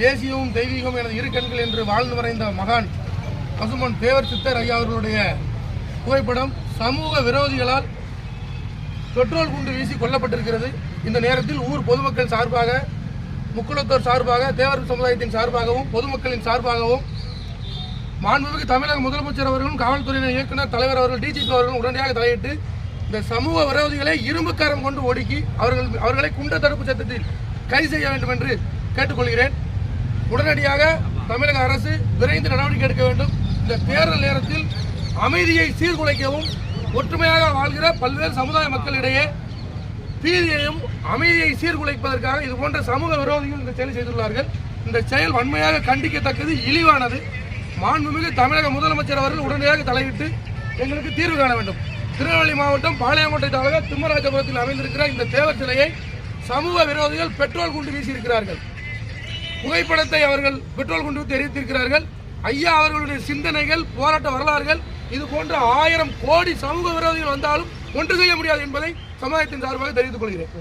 தேசியமும் தெய்வீகமும் எனது இரு கண்கள் என்று வாழ்ந்து மறைந்த மகான் பசும்பொன் தேவர் சித்தர் ஐயா அவர்களுடைய புகைப்படம் சமூக விரோதிகளால் பெட்ரோல் குண்டு வீசி கொல்லப்பட்டிருக்கிறது. இந்த நேரத்தில் ஊர் பொதுமக்கள் சார்பாக, முக்குளத்தோர் சார்பாக, தேவர் சமுதாயத்தின் சார்பாகவும் பொதுமக்களின் சார்பாகவும் மாண்புமிகு தமிழக முதலமைச்சர் அவர்களும் காவல்துறையினர் இயக்குநர் தலைவர் அவர்கள் டிஜிபி அவர்களும் உடனடியாக தலையிட்டு இந்த சமூக விரோதிகளை இரும்புக்காரம் கொண்டு ஒடுக்கி அவர்களை குண்ட தடுப்பு சட்டத்தில் கைது செய்ய வேண்டும் என்று கேட்டுக்கொள்கிறேன். உடனடியாக தமிழக அரசு விரைந்து நடவடிக்கை எடுக்க வேண்டும். இந்த தேர்தல் நேரத்தில் அமைதியை சீர்குலைக்கவும் ஒற்றுமையாக வாழ்கிற பல்வேறு சமுதாய மக்களிடையே பீதியையும் அமைதியை சீர்குலைப்பதற்காக இது போன்ற சமூக விரோதிகள் இந்த செயலை செய்துள்ளார்கள். இந்த செயல் வன்மையாக கண்டிக்கத்தக்கது, இழிவானது. மாண்புமிகு தமிழக முதலமைச்சர் அவர்கள் உடனடியாக தலையிட்டு எங்களுக்கு தீர்வு காண வேண்டும். திருநெல்வேலி மாவட்டம் பாளையங்கோட்டை தாலுகா திம்மராஜபுரத்தில் அமைந்திருக்கிற இந்த தேவர் சிலையை சமூக விரோதிகள் பெட்ரோல் குண்டு வீசியிருக்கிறார்கள். புகைப்படத்தை அவர்கள் பெட்ரோல் குண்டு தெரிவித்திருக்கிறார்கள். ஐயா அவர்களுடைய சிந்தனைகள், போராட்ட வரலாறுகள் இது போன்ற 1000 கோடி சமூக விரோதிகள் வந்தாலும் ஒன்று செய்ய முடியாது என்பதை சமுதாயத்தின் சார்பாக தெரிவித்துக் கொள்கிறேன்.